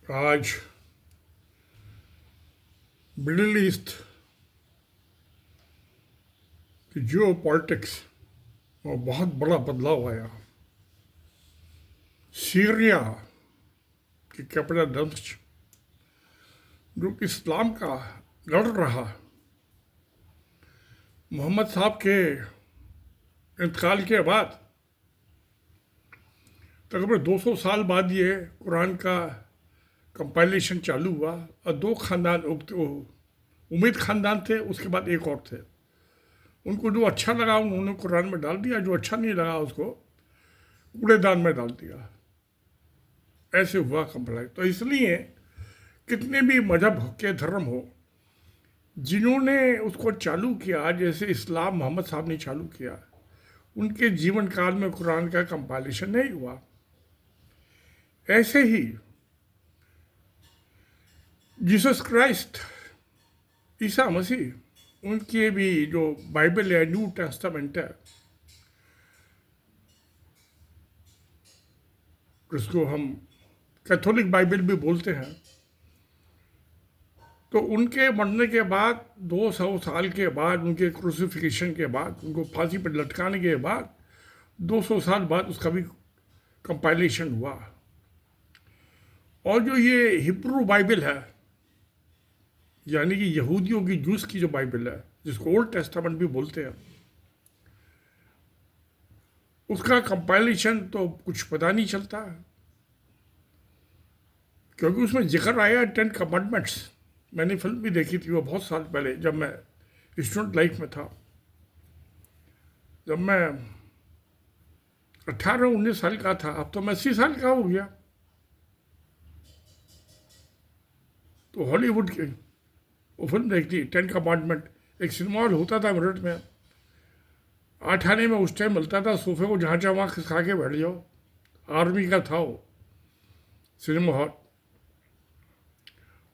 आज middle east की जियो politics में बहुत बड़ा बदलाव आया। सीरिया की कैपिटल दमिश्क जो कि इस्लाम का गढ़ रहा, मोहम्मद साहब के इंतकाल के बाद तकरीबन 200 साल बाद ये कुरान का कंपाइलेशन चालू हुआ और दो खानदान उम्मीद खानदान थे, उसके बाद एक और थे। उनको जो अच्छा लगा उन्होंने कुरान में डाल दिया, जो अच्छा नहीं लगा उसको कूड़ेदान में डाल दिया। ऐसे हुआ कंप्लाई। तो इसलिए कितने भी मजहब के धर्म हो, जिन्होंने उसको चालू किया, जैसे इस्लाम मोहम्मद साहब ने चालू किया, उनके जीवन काल में कुरान का कंपाइलेशन नहीं हुआ। ऐसे ही जीसस क्राइस्ट, ईसा मसीह, उनके भी जो बाइबल है, न्यू टेस्टामेंट है, जिसको हम कैथोलिक बाइबल भी बोलते हैं, तो उनके मरने के बाद 200 साल के बाद, उनके क्रूसिफिकेशन के बाद, उनको फांसी पर लटकाने के बाद 200 साल बाद उसका भी कंपाइलेशन हुआ। और जो ये हिब्रू बाइबल है, यानी कि यहूदियों की, जूस की जो बाइबल है, जिसको ओल्ड टेस्टामेंट भी बोलते हैं, उसका कंपाइलेशन तो कुछ पता नहीं चलता, क्योंकि उसमें जिक्र आया 10 कमांडमेंट्स। मैंने फिल्म भी देखी थी वो बहुत साल पहले, जब मैं स्टूडेंट लाइफ में था। जब मैं 18-19 साल का था, अब तो मैं 80 साल का हो गया। तो हॉलीवुड की वो फिल्म देखती, 10 कमांडमेंट। एक सिनेमा हॉल होता था मेरठ में, 8 आने में उस टाइम मिलता था, सोफे को जहाँ चाह वहाँ खिसका के बैठ जाओ। आर्मी का था वो सिनेमा हॉल।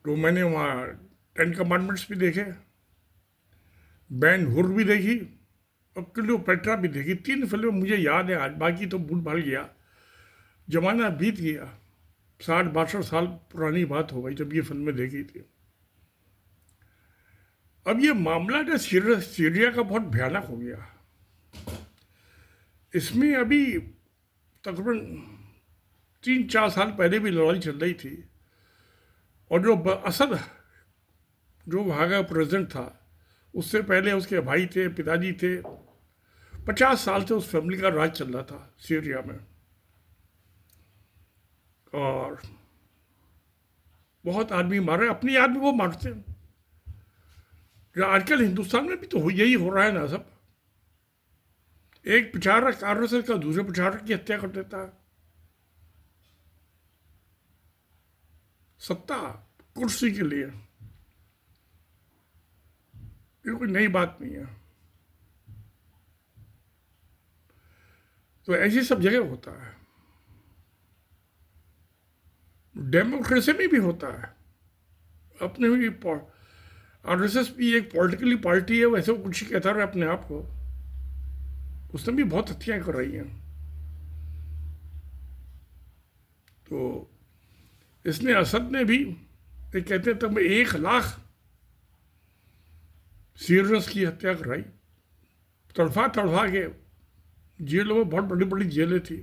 तो मैंने वहाँ 10 कमांडमेंट्स भी देखे, बैन हुर भी देखी और क्लियोपेट्रा भी देखी। 3 फिल्में मुझे याद है आज, बाकी तो भूल भाल गया, जमाना बीत गया। 60-62 साल पुरानी बात हो गई जब ये फिल्में देखी थी। अब ये मामला जो सीरिया का बहुत भयानक हो गया। इसमें अभी तकरीबन 3-4 साल पहले भी लड़ाई चल रही थी, और जो असद, जो वहाँ का प्रेसिडेंट था, उससे पहले उसके भाई थे, पिताजी थे। 50 साल से उस फैमिली का राज चल रहा था सीरिया में, और बहुत आदमी मारे, अपनी आदमी वो मारते हैं। आजकल हिंदुस्तान में भी तो यही हो रहा है ना सब। एक प्रचारक आरएसएस का दूसरे प्रचारक की हत्या कर देता है। सत्ता, कुर्सी के लिए। ये कोई नई बात नहीं है। तो ऐसी सब जगह होता है। डेमोक्रेसी में भी होता है। अपने भी आरएसएस भी एक पॉलिटिकली पार्टी है, वैसे वो कुछ ही कहता रहे अपने आप को। उसने भी बहुत हत्याएं कर रही हैं। तो इसने, असद ने भी, ये कहते हैं तब 1 लाख सीरियस की हत्या कराई, तड़फा तड़फा के। जेलों में बहुत बड़ी बड़ी जेलें थी,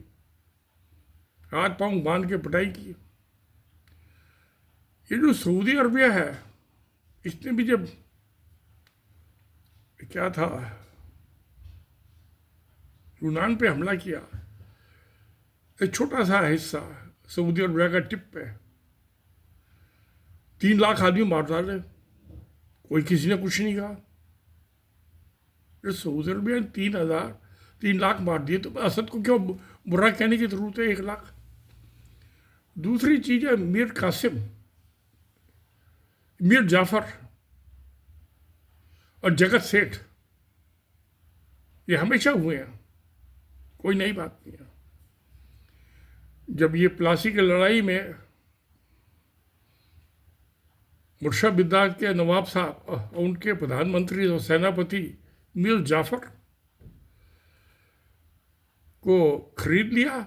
हाथ पांव बांध के पिटाई की। ये जो सऊदी अरबिया है, इसने भी जब, क्या था, यूनान पे हमला किया, एक छोटा सा हिस्सा सऊदी अरबिया का टिप पे 3 लाख आदमी मार डाले, कोई किसी ने कुछ नहीं कहा। सऊदी अरबिया ने 3 लाख मार दिए, तो असद को क्यों बुरा कहने की जरूरत है? 1 लाख। दूसरी चीज है मीर कासिम, मीर जाफर और जगत सेठ, ये हमेशा हुए हैं, कोई नई बात नहीं है। जब ये प्लासी की लड़ाई में मुर्शिदाबाद के नवाब साहब और उनके प्रधानमंत्री और सेनापति मीर जाफर को खरीद लिया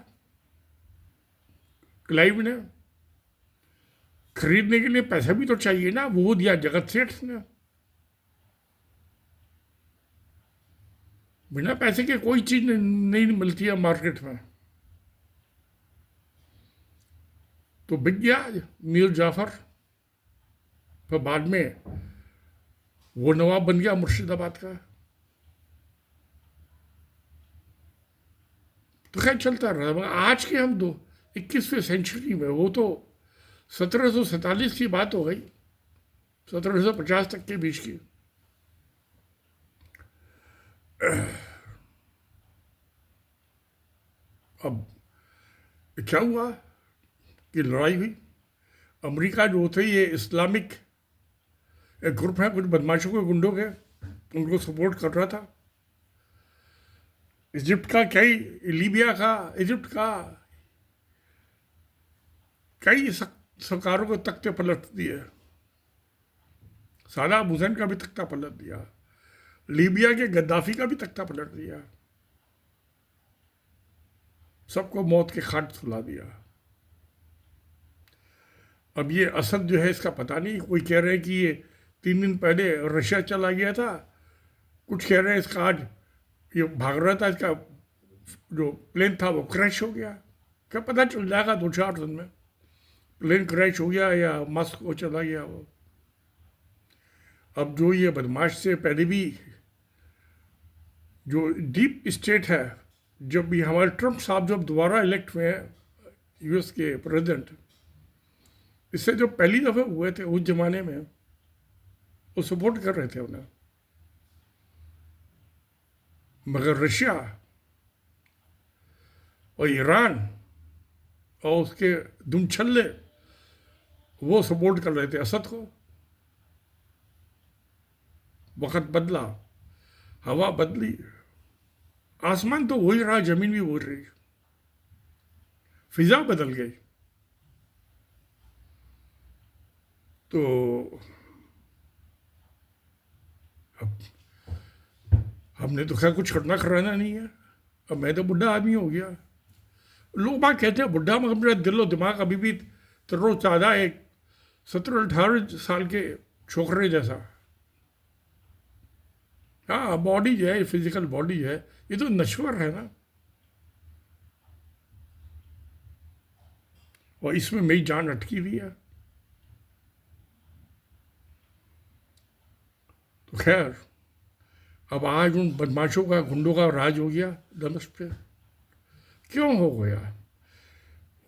क्लाइव ने, खरीदने के लिए पैसा भी तो चाहिए ना, वो दिया जगत सेठ ने। बिना पैसे के कोई चीज नहीं मिलती है मार्केट में। तो बिक गया मीर जाफर। फिर बाद में वो नवाब बन गया मुर्शिदाबाद का। तो खैर चलता रहा। मगर आज के हम 21वीं सेंचुरी में, वो तो 1747 की बात हो गई, 1750 तक के बीच की। अब क्या हुआ कि लड़ाई हुई। अमेरिका जो थे, ये इस्लामिक एक ग्रुप है, कुछ बदमाशों के गुंडों के, उनको सपोर्ट कर रहा था। इजिप्ट का कई, लीबिया का, इजिप्ट का कई सरकारों को तख्ते पलट दिए। सद्दाम हुसैन का भी तख्ता पलट दिया, लीबिया के गद्दाफी का भी तख्ता पलट दिया, सबको मौत के खाट सुला दिया। अब ये असद जो है, इसका पता नहीं। कोई कह रहे हैं कि ये 3 दिन पहले रशिया चला गया था, कुछ कह रहे हैं इसका आज ये भाग रहा था, इसका जो प्लेन था वो क्रैश हो गया। क्या पता चल जाएगा 2-4 दिन में, प्लेन क्रैश हो गया या मॉस्को चला गया वो। अब जो ये बदमाश से पहले भी जो डीप स्टेट है, जब भी हमारे ट्रम्प साहब जब दोबारा इलेक्ट हुए हैं यूएस के प्रेसिडेंट, इससे जो पहली दफ़े हुए थे उस जमाने में, वो सपोर्ट कर रहे थे उन्हें। मगर रशिया और ईरान और उसके दुमछल्ले, वो सपोर्ट कर रहे थे असद को। वक्त बदला, हवा बदली, आसमान तो वही रहा, जमीन भी वही रही, फिजा बदल गई। तो अब हमने तो खैर कुछ करना कराना नहीं है। अब मैं तो बुढ़ा आदमी हो गया। लोग बात कहते हैं बुढ़ा, मगर मेरा दिल और दिमाग अभी भी तरोताज़ा, एक 17-18 साल के छोकरे जैसा। हाँ, बॉडी जो है, फिजिकल बॉडी है, ये तो नश्वर है ना, और इसमें मेरी जान अटकी हुई है। तो खैर, अब आज उन बदमाशों का, गुंडों का राज हो गया दमिश्क पे। क्यों हो गया?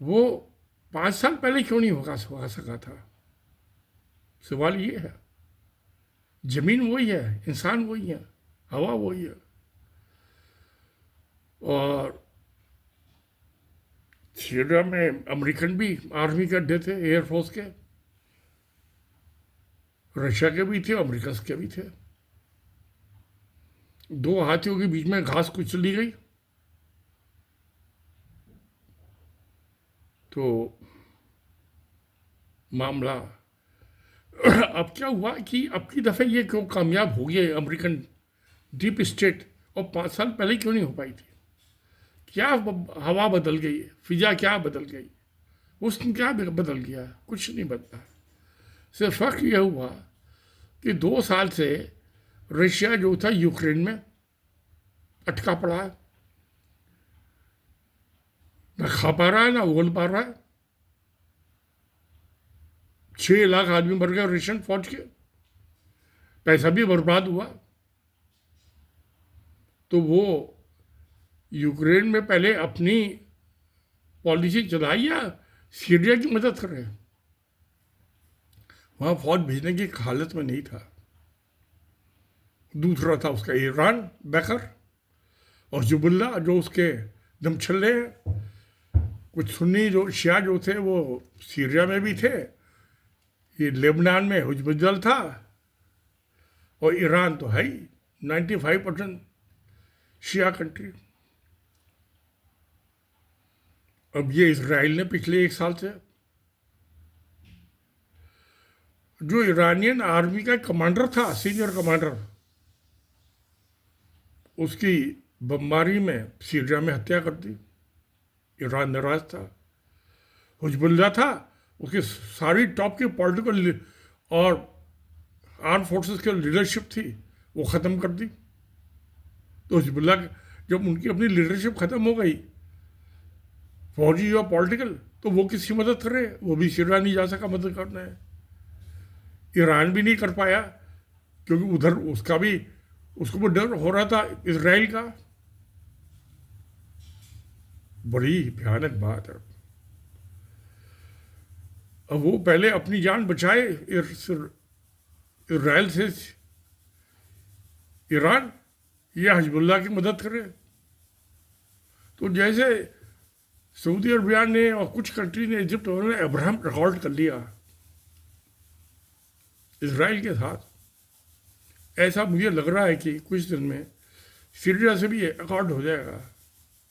वो 5 साल पहले क्यों नहीं होगा सका था? सवाल ये है। जमीन वही है, इंसान वही है, हवा वही है, और सीरिया में अमेरिकन भी आर्मी के अड्डे थे, एयरफोर्स के, रशिया के भी थे, अमेरिका के भी थे। 2 हाथियों के बीच में घास कुचली गई। तो मामला अब क्या हुआ कि अब की दफ़े ये क्यों कामयाब हो गया अमेरिकन डीप स्टेट, और 5 साल पहले क्यों नहीं हो पाई थी? क्या हवा बदल गई, फिजा क्या बदल गई, उसमें क्या बदल गया? कुछ नहीं बदला। सिर्फ फ़र्क यह हुआ कि 2 साल से रशिया जो था यूक्रेन में अटका पड़ा है, ना खा पा रहा है ना बोल पा रहा है। 6 लाख आदमी मर गए रशियन फौज के, पैसा भी बर्बाद हुआ। तो वो यूक्रेन में पहले अपनी पॉलिसी चलाई या सीरिया की मदद कर रहे हैं? वहाँ फौज भेजने की हालत में नहीं था। दूसरा था उसका ईरान बैकर, और हिजबुल्लाह जो उसके दमछल्ले हैं। कुछ सुन्नी जो शिया जो थे वो सीरिया में भी थे, ये लेबनान में हिजबुल्लाह था, और ईरान तो है ही 95% शिया कंट्री। अब ये इजराइल ने पिछले 1 साल से, जो ईरानियन आर्मी का कमांडर था, सीनियर कमांडर, उसकी बमबारी में सीरिया में हत्या कर दी। ईरान नाराज था। हिजबुल्लाह था, उसकी सारी टॉप की पॉलिटिकल और आर्म फोर्सेस की लीडरशिप थी वो ख़त्म कर दी। तो हिजबुल्लाह जब उनकी अपनी लीडरशिप ख़त्म हो गई, फौजी और पॉलिटिकल, तो वो किसकी मदद करे? वो भी सीरिया नहीं जा सका मदद करने, ईरान भी नहीं कर पाया, क्योंकि उधर उसका भी उसको भी डर हो रहा था इसराइल का। बड़ी भयानक बात है। अब वो पहले अपनी जान बचाए इसराइल से, ईरान या हिजबुल्लाह की मदद करे। तो जैसे सऊदी अरबिया ने और कुछ कंट्री ने, इजिप्ट, उन्होंने अब्राहम अकॉर्ड कर लिया इसराइल के साथ, ऐसा मुझे लग रहा है कि कुछ दिन में सीरिया से भी अकॉर्ड हो जाएगा,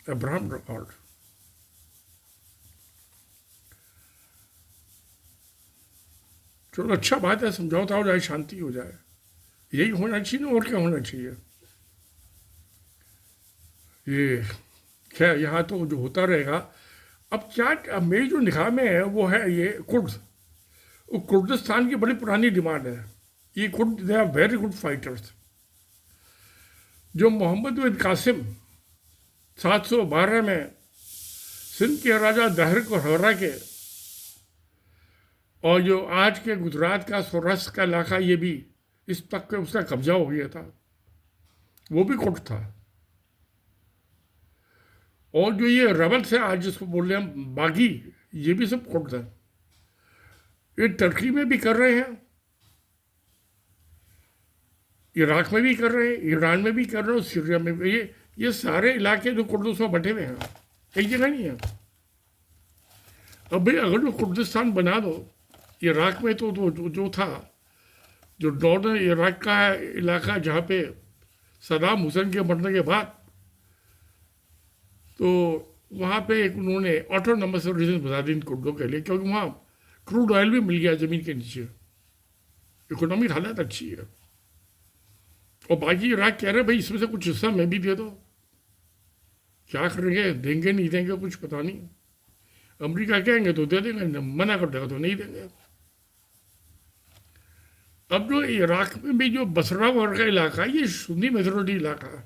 अब्राहम अकॉर्ड। चलो अच्छा बात है, समझौता हो जाए, शांति हो जाए, यही होना चाहिए, और क्या होना चाहिए। ये खैर यहाँ तो जो होता रहेगा। अब क्या, अब मेरी जो निगाह में है वो है ये कुर्द। वो कुर्दिस्तान की बड़ी पुरानी डिमांड है। ये Kurd, they are very good fighters. जो मोहम्मद बिन कासिम 712 में सिंध के राजा दाहिर को हरा के, और जो आज के गुजरात का सौराष्ट्र का इलाका, ये भी इस तक पे उसका कब्जा हो गया था, वो भी कुर्द था। और जो ये रबल्स है आज जिसको बोल रहे हैं हम बागी, ये भी सब कुर्द है। ये टर्की में भी कर रहे हैं, इराक में भी कर रहे हैं, ईरान में भी कर रहे हैं, सीरिया में भी। ये सारे इलाके जो कुर्द उसमें बटे हुए हैं, एक जगह नहीं है। अब भाई अगर जो कुर्दिस्तान बना दो, इराक में तो जो था, जो नॉर्दर्न इराक का इलाका जहाँ पे सदाम हुसैन के मरने के बाद, तो वहाँ पे एक उन्होंने ऑटोनॉमस रीजन बता दी कुर्दों के लिए, क्योंकि वहाँ क्रूड ऑयल भी मिल गया ज़मीन के नीचे, इकोनॉमिक हालत अच्छी है। और बाकी इराक कह रहे भाई इसमें से कुछ हिस्सा मैं भी दे दो। क्या करेंगे, देंगे नहीं देंगे कुछ पता नहीं। अमेरिका कहेंगे तो दे देंगे, मना कर देगा तो नहीं देंगे। अब जो इराक में भी जो बसरा वर्ग का इलाका है, ये सुन्नी मेजोरिटी इलाका है।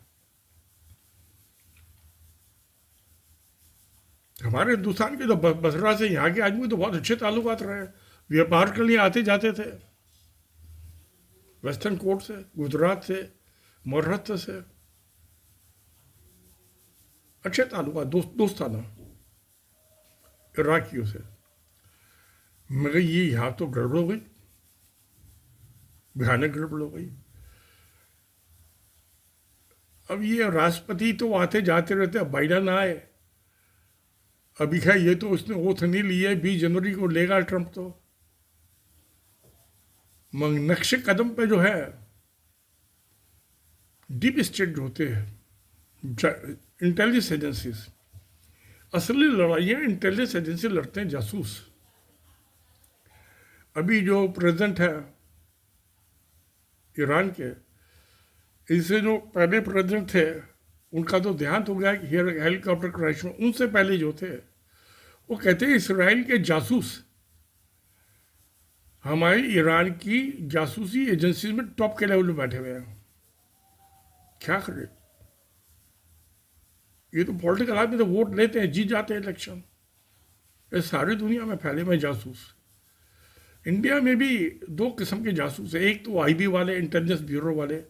हमारे हिंदुस्तान के तो बसरा से यहाँ के आदमी तो बहुत अच्छे ताल्लुकात रहे, व्यापार के लिए आते जाते थे, वेस्टर्न कोर्ट से, गुजरात से, महाराष्ट्र से, अच्छे ताल्लुकात, दोस्ताना इराकियों से। मगर ये यहाँ तो गड़बड़ हो गई, भयानक गड़बड़ हो गई। अब ये राष्ट्रपति तो आते जाते रहते, अब बाइडन आए, अभी खैर ये तो उसने ओथ नहीं लिया है, 20 जनवरी को लेगा ट्रंप तो। नक्शे कदम पे जो है डीप स्टेट जो होते हैं, इंटेलिजेंस एजेंसीज, असली लड़ाइयाँ इंटेलिजेंस एजेंसी लड़ते हैं, जासूस। अभी जो प्रेसिडेंट है ईरान के, इससे जो पहले प्रेसिडेंट थे उनका तो देहांत हो गया हेलीकॉप्टर क्रैश में। उनसे पहले जो थे वो कहते हैं इसराइल के जासूस हमारी ईरान की जासूसी एजेंसी में टॉप के लेवल में बैठे हुए हैं। क्या करें, ये तो पॉलिटिकल आदमी तो वोट लेते हैं, जीत जाते हैं इलेक्शन। ये सारी दुनिया में फैले हुए जासूस। इंडिया में भी 2 किस्म के जासूस हैं। एक तो आईबी वाले, इंटेलिजेंस ब्यूरो वाले,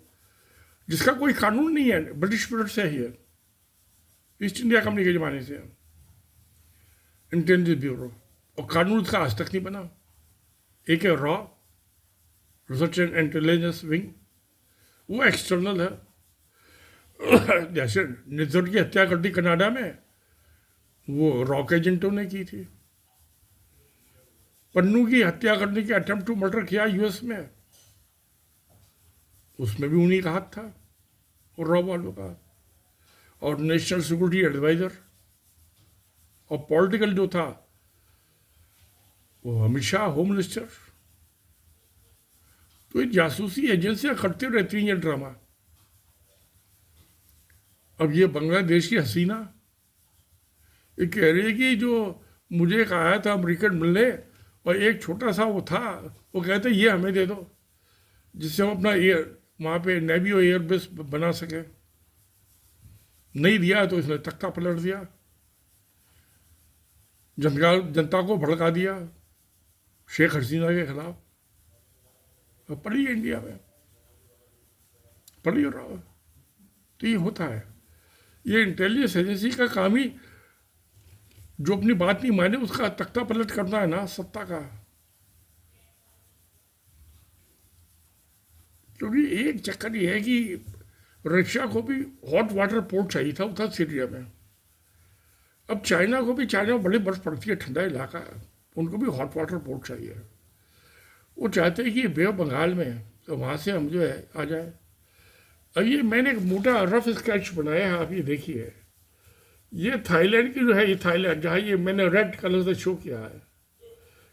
जिसका कोई कानून नहीं है, ब्रिटिश पीरियड से ही है, ईस्ट इंडिया कंपनी के ज़माने से इंटेलिजेंस ब्यूरो, और कानून उसका आज तक नहीं बना। एक है raw, research and intelligence wing, वो एक्सटर्नल है। जैसे निज्जर की हत्या कर दी कनाडा में, वो रॉ के एजेंटों ने की थी। पन्नू की हत्या करने की अटेम्प्ट टू मर्डर किया यूएस में, उसमें भी उन्हीं का हाथ था, और रॉ वालों का। और नेशनल सिक्योरिटी एडवाइजर और पॉलिटिकल जो था वो अमित शाह, होम मिनिस्टर। तो ये जासूसी एजेंसियां करती रहती हैं ये ड्रामा। अब ये बांग्लादेश की हसीना ये कह रही है कि जो मुझे एक आया था अमेरिकन मिलने, और एक छोटा सा वो था, वो कहते ये हमें दे दो जिससे हम अपना एयर वहाँ पे नेवी और एयरबेस बना सकें। नहीं दिया तो इसने तख्ता पलट दिया, जनता को भड़का दिया शेख हसीना के खिलाफ। पड़ी है इंडिया में, पड़ी हो रहा है। तो ये होता है, ये इंटेलिजेंस एजेंसी का काम ही जो अपनी बात नहीं माने उसका तख्ता पलट करना है ना सत्ता का। क्योंकि एक चक्कर ये है कि रशिया को भी हॉट वाटर पोर्ट चाहिए था, वो था सीरिया में। अब चाइना को भी, चाइना में बड़ी बर्फ पड़ती है, ठंडा इलाका है, उनको भी हॉट वाटर पोर्ट चाहिए। वो चाहते हैं कि बे ऑफ बंगाल में, तो वहाँ से हम जो है आ जाए। अब ये मैंने एक मोटा रफ स्केच बनाया है, आप ये देखिए। ये थाईलैंड की जो है, ये थाईलैंड जहाँ ये मैंने रेड कलर से शो किया है,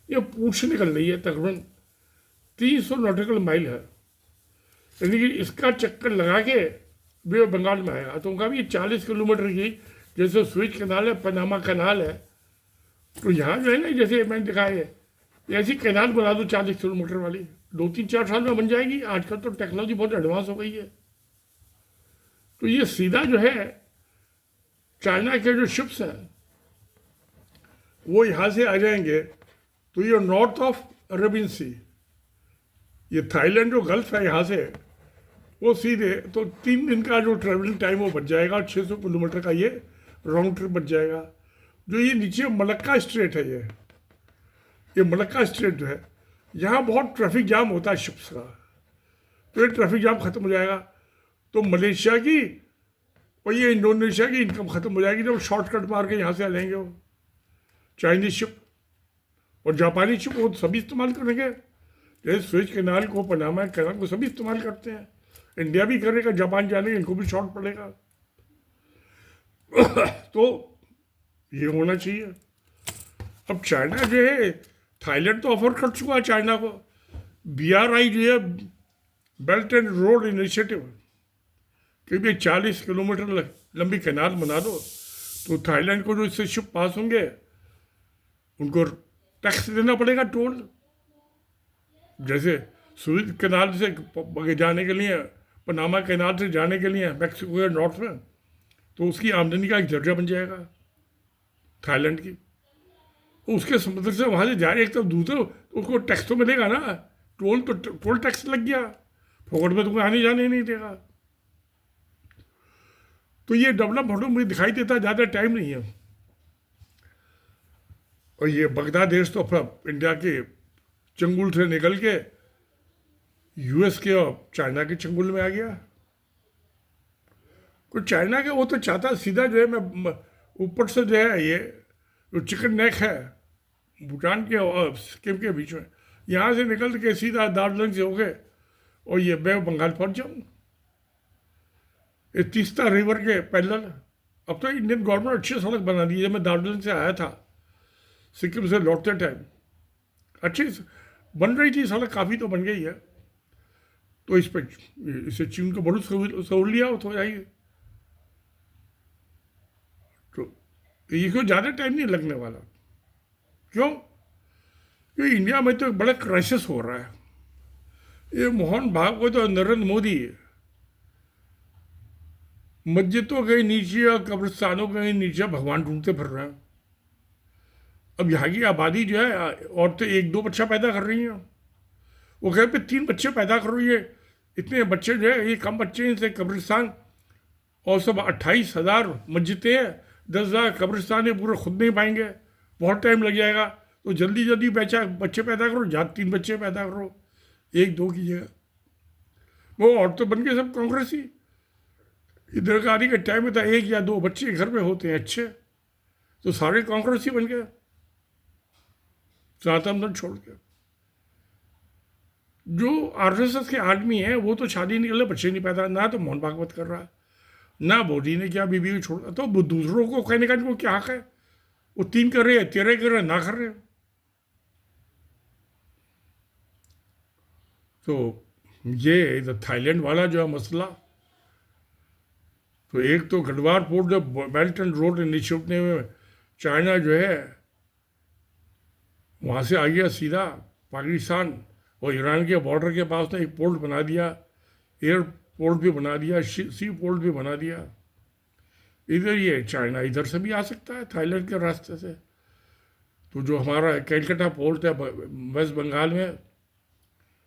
ये पूंछ निकल रही है, तकरीबन 300 नॉटिकल माइल है। यानी कि इसका चक्कर लगा के बे ऑफ बंगाल में आएगा। तो उनका भी 40 किलोमीटर की, जैसे स्विच कैनाल है, पनामा कैनाल है, तो यहाँ जो है ना, जैसे मैंने दिखाया है, ऐसी कैनाल बना दो 40 किलोमीटर वाली, 2-3-4 साल में बन जाएगी। आजकल तो टेक्नोलॉजी बहुत एडवांस हो गई है। तो ये सीधा जो है चाइना के जो शिप्स हैं वो यहाँ से आ जाएंगे, तो ये नॉर्थ ऑफ अरेबियन सी, ये थाईलैंड जो गल्फ है यहाँ से, वो सीधे तो 3 दिन का जो ट्रेवलिंग टाइम वो बच जाएगा, और 600 किलोमीटर का ये राउंड ट्रिप बच जाएगा। जो ये नीचे मलक्का स्ट्रेट है, ये मलक्का स्ट्रेट जो है, यहाँ बहुत ट्रैफिक जाम होता है शिप्स का, तो ये ट्रैफिक जाम खत्म हो जाएगा। तो मलेशिया की और ये इंडोनेशिया की इनकम खत्म हो जाएगी जब शॉर्टकट मार के यहाँ से आ जाएंगे वो चाइनीज शिप। और जापानी शिप वो सभी इस्तेमाल करेंगे, जैसे स्वेज कैनाल को, पनामा कैनाल को सभी इस्तेमाल करते हैं। इंडिया भी करेगा, जापान जाने इनको भी शॉर्ट पड़ेगा। तो ये होना चाहिए। अब चाइना जो है, थाईलैंड तो ऑफर कर चुका है चाइना को, BRI जो है, बेल्ट एंड रोड इनिशिएटिव, कि भी 40 किलोमीटर लंबी कैनाल बना दो, तो थाईलैंड को जो इससे शिप पास होंगे उनको टैक्स देना पड़ेगा, टोल। जैसे सुएज कैनाल से जाने के लिए, पनामा कैनाल से जाने के लिए मैक्सिको के नॉर्थ में, तो उसकी आमदनी का एक जरिया बन जाएगा थाईलैंड की। उसके समुद्र से वहाँ से जाए एक तो दूसरे, तो उसको टैक्स तो मिलेगा ना, टोल टैक्स लग गया, फोकट में तुमको आने जाने नहीं देगा। तो ये डेवलप होने मुझे दिखाई देता, ज़्यादा टाइम नहीं है। और ये बांग्लादेश तो अपना इंडिया के चंगुल से निकल के US के और चाइना के चंगुल में आ गया। कुछ चाइना के वो तो चाहता सीधा जो है, मैं ऊपर से जो है, ये जो चिकन नेक है भूटान के और सिक्किम के बीच में, यहाँ से निकल के सीधा दार्जिलिंग से हो गए और ये बे ऑफ बंगाल पहुँच जाऊँ। ये तीस्ता रिवर के पैरेलल। अब तो इंडियन गवर्नमेंट अच्छी सड़क बना दी है। जब मैं दार्जिलिंग से आया था सिक्किम से लौटते टाइम, अच्छी बन रही थी सड़क, काफ़ी तो बन गई है। तो इस पर इससे चीन को बहुत सहूलियत हो जाएगी। तो इसको ज़्यादा टाइम नहीं लगने वाला। क्यों? क्योंकि इंडिया में तो एक बड़ा क्राइसिस हो रहा है। ये मोहन भागवत और नरेंद्र मोदी मस्जिदों के नीचे और कब्रिस्तानों के नीचे भगवान ढूंढते फिर रहे हैं। अब यहाँ की आबादी जो है, औरतें 1-2 बच्चा पैदा कर रही हैं, वो कह पे 3 बच्चे पैदा कर रही है। इतने बच्चे जो है, ये कम बच्चे हैं, इनसे कब्रिस्तान और सब 28,000 मस्जिदें हैं, 10,000 कब्रिस्तान है, पूरे खुद नहीं पाएंगे, बहुत टाइम लग जाएगा। तो जल्दी जल्दी बच्चे पैदा करो, जहाँ 3 बच्चे पैदा करो, 1-2 की जगह। वो औरतें बन के सब कांग्रेसी। इधर का आने के टाइम में था 1 या 2 बच्चे घर में होते हैं अच्छे, तो सारे कांग्रेसी बन गए सनातन धर्म छोड़ के। जो RSS के आदमी हैं वो तो शादी नहीं कर, बच्चे नहीं पैदा, ना तो मोहन भागवत कर रहा है, ना मोदी ने क्या बीबी को छोड़ा। तो वो दूसरों को कहने का इनको क्या हक है? वो 3 कर रहे हैं, 13 कर रहे हैं, ना कर रहे हैं। तो ये इधर थाईलैंड वाला जो है मसला, तो एक तो गढ़वाल पोर्ट जो बेल्ट एंड रोड इनिशिएटिव में चाइना जो है वहाँ से आ गया सीधा पाकिस्तान और ईरान के बॉर्डर के पास ने एक पोर्ट बना दिया, एयरपोर्ट भी बना दिया, सी पोर्ट भी बना दिया। इधर ये चाइना इधर से भी आ सकता है थाईलैंड के रास्ते से। तो जो हमारा कैलकाटा पोर्ट है वेस्ट बंगाल में,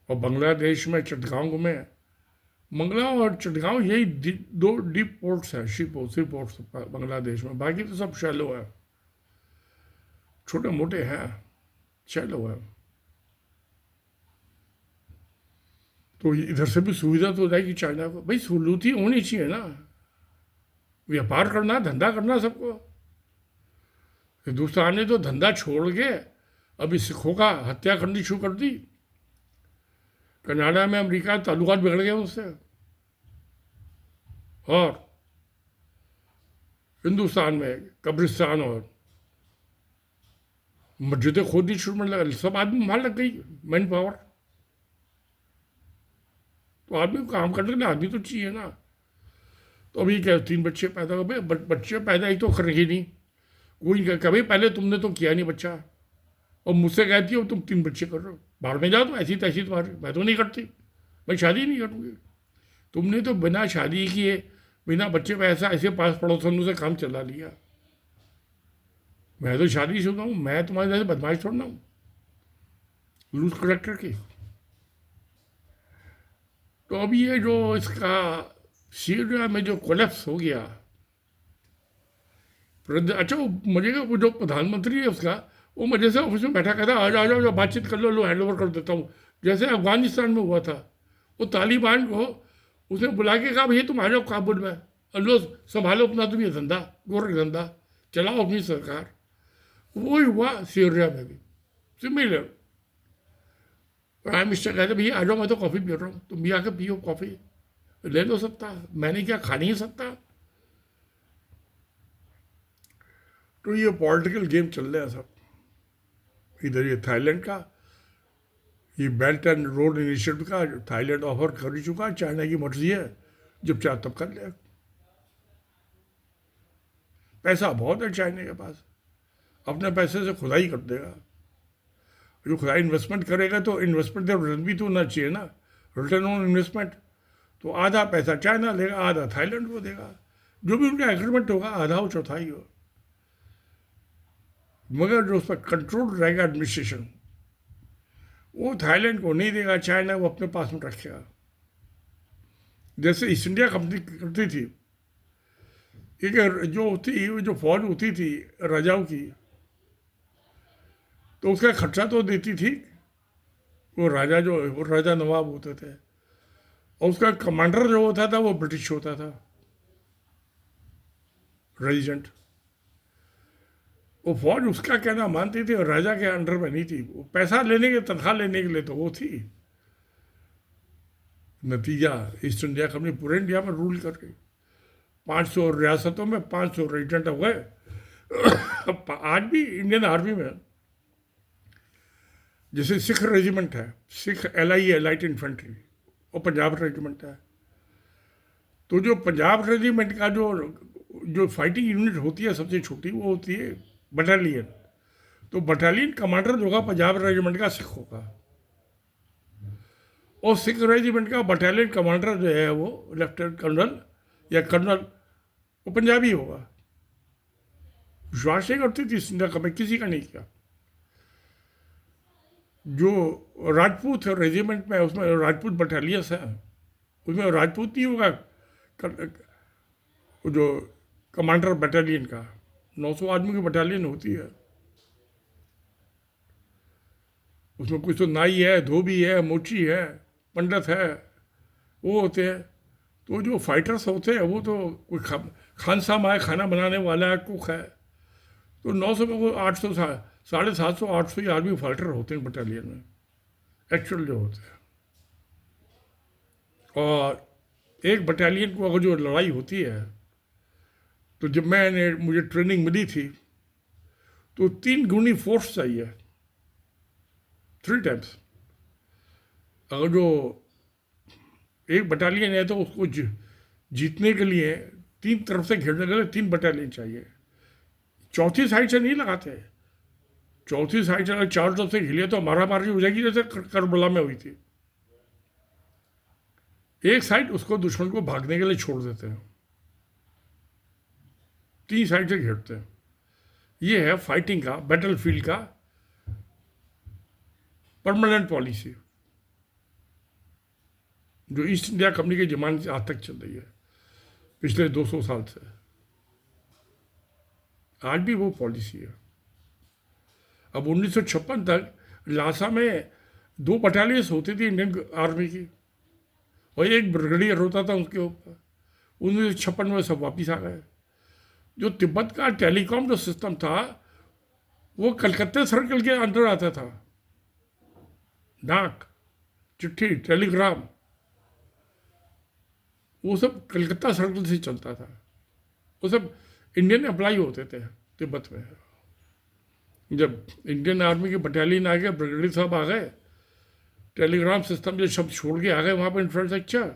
और बांग्लादेश में चटगांव में, मंगला और चटगांव यही दो डीप पोर्ट्स हैं, सी पोर्ट्स बांग्लादेश में। बाकी तो सब शैलो है, छोटे मोटे हैं, शैलो है। तो इधर से भी सुविधा तो हो जाएगी चाइना को। भाई सहूलत ही होनी चाहिए ना, व्यापार करना, धंधा करना सबको। हिंदुस्तान ने तो धंधा छोड़ के अभी सिखों का हत्या करनी शुरू कर दी। कनाडा में अमेरिका ताल्लुकात बिगड़ गए उससे, और हिंदुस्तान में कब्रिस्तान और मस्जिदें खोदनी शुरू में लगा, सब आदमी वहाँ लग गई, मैन पावर। तो आदमी को काम करने के लिए आदमी तो चाहिए ना। तो अभी क्या 3 बच्चे पैदा हो गए, बच्चे पैदा ही तो करेंगे नहीं कोई। कभी पहले तुमने तो किया नहीं बच्चा, और मुझसे कहती हो तुम 3 बच्चे कर रहे हो, बाहर में जाओ तो ऐसी तैसी तुम्हारी, मैं तो नहीं करती, मैं शादी नहीं करूँगी। तुमने तो बिना शादी किए, बिना बच्चे पैसा ऐसे पास पड़ोसनों से काम चला लिया। मैं तो शादी शुदा हूँ, मैं तुम्हारे जैसे बदमाश थोड़ा ना हूँ, लूज करेक्टर की। तो अभी ये जो इसका सीरिया में जो कोलैप्स हो गया, अच्छा वो मजे का, वो जो प्रधानमंत्री है उसका, वो मजे से ऑफिस में बैठा कहता आ जाओ बातचीत कर लो, हैंड ओवर कर देता हूँ। जैसे अफगानिस्तान में हुआ था, वो तालिबान को उसने बुला के कहा भैया तुम आ जाओ काबुल में, और लो संभालो अपना तुम ये धंधा, गोरख धंधा चलाओ अपनी सरकार। वही हुआ सीरिया में भी, सिमिलर। प्राइम मिनिस्टर कहते भैया आ जाओ, मैं तो कॉफ़ी पी रहा हूँ, तुम भी आके पियो कॉफ़ी, ले लो सकता, मैंने क्या खा नहीं सकता। तो ये पॉलिटिकल गेम चल रहा है सब। इधर ये थाईलैंड का, ये बेल्ट एंड रोड इनिशिएटिव का थाईलैंड ऑफर कर ही चुका, चाइना की मर्जी है, जब चाहे तब कर ले। पैसा बहुत है चाइना के पास, अपने पैसे से खुदाई कर देगा। जो खुदा इन्वेस्टमेंट करेगा तो इन्वेस्टमेंट का रिटर्न भी तो होना चाहिए ना, रिटर्न ऑन इन्वेस्टमेंट। तो आधा पैसा चाइना लेगा, आधा थाईलैंड को देगा, जो भी उनका एग्रीमेंट होगा, आधा हो चौथाई हो। मगर जो उस पर कंट्रोल रहेगा एडमिनिस्ट्रेशन, वो थाईलैंड को नहीं देगा, चाइना वो अपने पास में रखेगा। जैसे ईस्ट इंडिया कंपनी करती थी, एक जो होती, जो फौज होती थी राजाओं की, तो उसका खर्चा तो देती थी वो राजा, जो वो राजा नवाब होते थे, और उसका कमांडर जो होता था वो ब्रिटिश होता था, रेजिडेंट। वो फौज उसका कहना मानती थी और राजा के अंडर में नहीं थी। वो पैसा लेने के, तनख्वाह लेने के लिए तो वो थी। नतीजा ईस्ट इंडिया कंपनी पूरे इंडिया में रूल कर गई, 500 रियासतों में 500 रेजिडेंट हो गए। आज भी इंडियन आर्मी में जैसे सिख रेजिमेंट है, सिख LI है, लाइट इन्फेंट्री, और पंजाब रेजिमेंट है। तो जो पंजाब रेजिमेंट का जो फाइटिंग यूनिट होती है सबसे छोटी, वो होती है बटालियन। तो बटालियन कमांडर जो होगा पंजाब रेजिमेंट का सिख होगा, और सिख रेजिमेंट का बटालियन कमांडर जो है वो लेफ्टिनेंट कर्नल या कर्नल, वो पंजाबी होगा। विश्वास नहीं करती थी सिंधा कभी, किसी का नहीं किया। जो राजपूत रेजिमेंट में, उसमें राजपूत बटालियंस है, उसमें राजपूत नहीं होगा जो कमांडर बटालियन का। 900 आदमी की बटालियन होती है, उसमें कुछ तो नाई है, धोबी है, मोची है, पंडित है, वो होते हैं। तो जो फाइटर्स होते हैं वो तो कोई खानसामा है, खाना बनाने वाला है, कुक है। तो 900 में वो 800, 750, 800 आदमी फाइटर होते हैं बटालियन में, एक्चुअल जो होते हैं। और एक बटालियन को अगर जो लड़ाई होती है, तो जब मुझे ट्रेनिंग मिली थी, तो 3 गुनी फोर्स चाहिए, 3 टाइम्स। अगर जो एक बटालियन है तो उसको जीतने के लिए 3 तरफ से घेरने के लिए 3 बटालियन चाहिए। चौथी साइड से नहीं लगाते, चौथी साइड अगर चारों तरफ से हिले तो मारामारी हो जाएगी, जैसे करबला में हुई थी। एक साइड उसको, दुश्मन को भागने के लिए छोड़ देते हैं, 3 साइड से घेरते हैं। ये है फाइटिंग का, बैटलफील्ड का परमानेंट पॉलिसी, जो ईस्ट इंडिया कंपनी के ज़माने से आज तक चल रही है, पिछले 200 साल से। आज भी वो पॉलिसी है। अब 1956 तक लासा में 2 बटालियंस होती थी इंडियन आर्मी की, और एक ब्रिगेडियर होता था उसके ऊपर। 1956 में सब वापिस आ गए। जो तिब्बत का टेलीकॉम जो सिस्टम था वो कलकत्ते सर्कल के अंडर आता था। डाक, चिट्ठी, टेलीग्राम, वो सब कलकत्ता सर्कल से चलता था। वो सब इंडियन अप्लाई होते थे तिब्बत में। जब इंडियन आर्मी के बटालियन आ गए, ब्रिगेडियर साहब आ गए, टेलीग्राम सिस्टम जो शब्द छोड़ के आ गए वहाँ पर इंफ्रास्ट्रक्चर,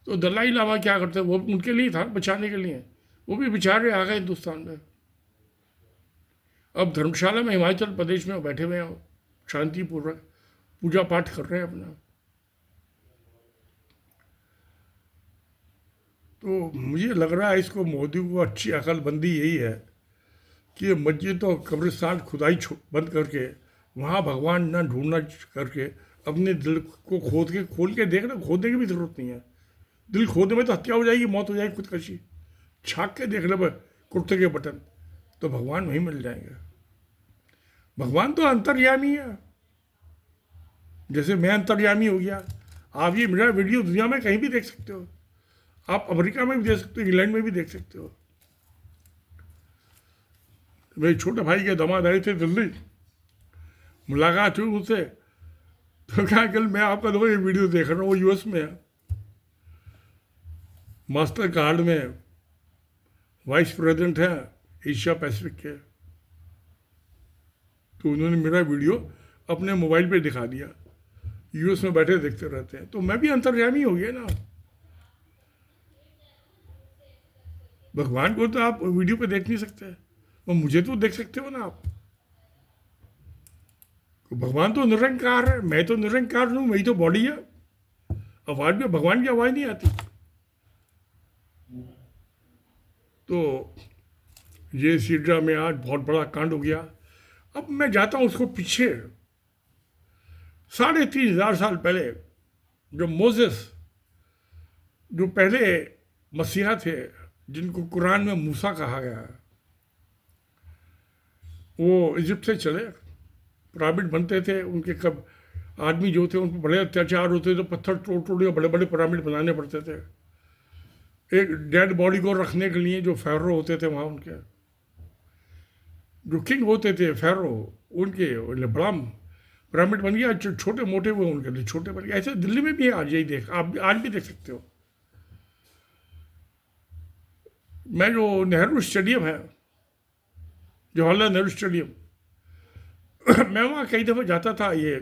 तो दलाई लामा क्या करते, वो उनके लिए था, बचाने के लिए। वो भी बेचारे आ गए हिंदुस्तान में। अब धर्मशाला में, हिमाचल प्रदेश में बैठे हुए हैं, शांतिपूर्वक पूजा पाठ कर रहे हैं अपना। तो मुझे लग रहा है इसको, मोदी को अच्छी अकलबंदी यही है कि मस्जिद और कब्रिस्तान खुदाई बंद करके वहाँ भगवान ना ढूंढना करके अपने दिल को खोल के देखना। खोदने की भी ज़रूरत नहीं है। दिल खोदने में तो हत्या हो जाएगी, मौत हो जाएगी, खुदकशी। छाक के देख ले कुर्ते के बटन, तो भगवान वहीं मिल जाएंगे। भगवान तो अंतर्यामी है, जैसे मैं अंतर्यामी हो गया। आप ये मेरा वीडियो दुनिया में कहीं भी देख सकते हो। आप अमेरिका में भी देख सकते हो, इंग्लैंड में भी देख सकते हो। मेरे छोटे भाई के दामाद आए थे दिल्ली, मुलाकात हुई उनसे, तो कहा कल मैं आपका देखो ये वीडियो देख रहा हूँ। वो यूएस में है, मास्टर कार्ड में वाइस प्रेसिडेंट है एशिया पैसिफिक के। तो उन्होंने मेरा वीडियो अपने मोबाइल पे दिखा दिया। यूएस में बैठे देखते रहते हैं। तो मैं भी अंतर्यामी हो गया ना। भगवान को तो आप वीडियो पे देख नहीं सकते, वो मुझे तो देख सकते हो ना आप। भगवान तो निरंकार है, मैं तो निरंकार हूँ, मेरी तो बॉडी है। आवाज में भगवान की आवाज़ नहीं आती। तो ये सीड्रा में आज बहुत बड़ा कांड हो गया। अब मैं जाता हूँ उसको पीछे 3,500 साल पहले, जो मोसेस, जो पहले मसीहा थे, जिनको कुरान में मूसा कहा गया है, वो इजिप्ट से चले, पिरामिड बनते थे। उनके कब आदमी जो थे उन पर बड़े अत्याचार होते थे, पत्थर तोड़ तोड़ के बड़े बड़े पिरामिड बनाने पड़ते थे। एक डेड बॉडी को रखने के लिए जो फ़ैरो होते थे वहाँ, उनके जो किंग होते थे फ़ैरो, उनके बड़ा पिरामिड बन गया। छोटे मोटे वो उनके लिए छोटे बन गए। ऐसे दिल्ली में भी है आज, यही देख, आप आज भी देख सकते हो। मैं जो नेहरू स्टेडियम है, जवाहरलाल नेहरू स्टेडियम, मैं वहाँ कई दफ़ा जाता था। ये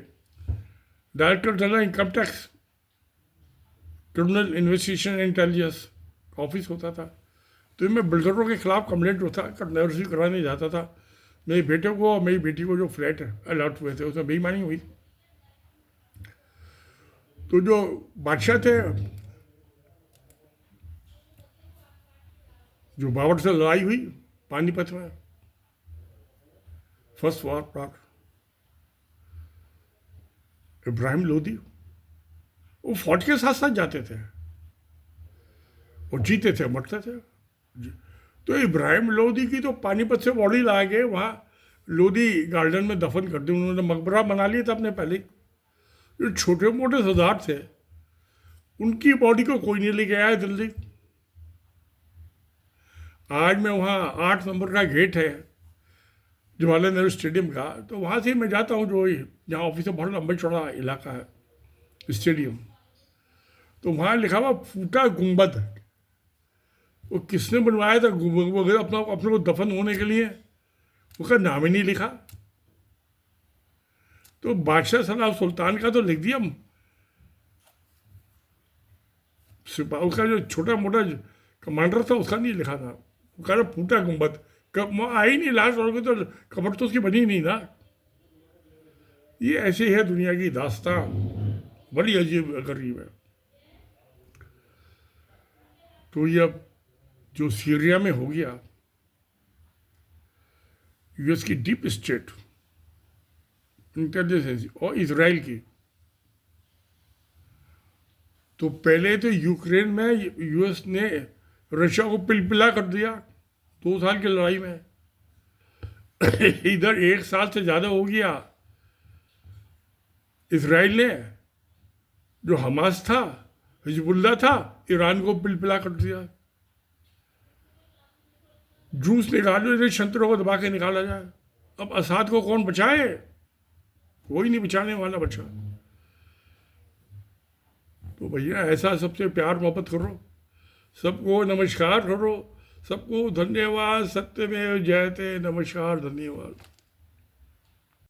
director general income tax, criminal investigation intelligence office होता था। तो मैं बिल्डरों के खिलाफ कंप्लेंट होता रजिस्ट्री कराने जाता था। मेरे बेटे को और मेरी बेटी को जो फ्लैट अलॉट हुए थे उसमें बेईमानी हुई। तो जो बादशाह थे, जो बाबर से लड़ाई हुई पानीपत में, first war part, Ibrahim Lodi, वो फौज के साथ साथ जाते थे और जीते थे, मरते थे। तो इब्राहिम लोदी की तो पानीपत से बॉडी ला के वहाँ लोदी गार्डन में दफन कर दी उन्होंने। मकबरा बना लिया था अपने पहले। जो छोटे मोटे सरदार थे उनकी बॉडी को कोई नहीं लेके आया दिल्ली। आज मैं वहाँ 8 नंबर का गेट है जवाहरलाल नेहरू स्टेडियम का, तो वहाँ से मैं जाता हूँ, जो जहाँ ऑफिस है, बहुत लंबा चौड़ा इलाका है स्टेडियम। तो वहाँ लिखा हुआ फूटा गुंबद। वो किसने बनवाया था गुंबद वगैरह अपने को दफन होने के लिए, उसका नाम ही नहीं लिखा। तो बादशाह सलाह सुल्तान का तो लिख दिया, उसका जो छोटा मोटा कमांडर था उसका नहीं लिखा था। वो कह रहा फूटा गुंबद, कब आई नहीं लास्ट और तो कबर तो उसकी बनी नहीं ना। ये ऐसे है दुनिया की दास्तां, बड़ी अजीब गरीब है। तो ये अब जो सीरिया में हो गया, यूएस की डीप स्टेट इंटेलिजेंस और इजराइल की, तो पहले तो यूक्रेन में यूएस ने रशिया को पिलपिला कर दिया 2 साल की लड़ाई में। इधर 1 साल से ज़्यादा हो गया, इसराइल ने जो हमास था, हिजबुल्ला था, ईरान को पिलपिला कर दिया। जूस निकालो, इधर शंतरों को दबा के निकाला जाए। अब असाद को कौन बचाए? कोई नहीं बचाने वाला बचा। तो भैया ऐसा सबसे प्यार मोहब्बत करो, सबको नमस्कार करो, सबको धन्यवाद। सत्यमेव जयते। नमस्कार, धन्यवाद।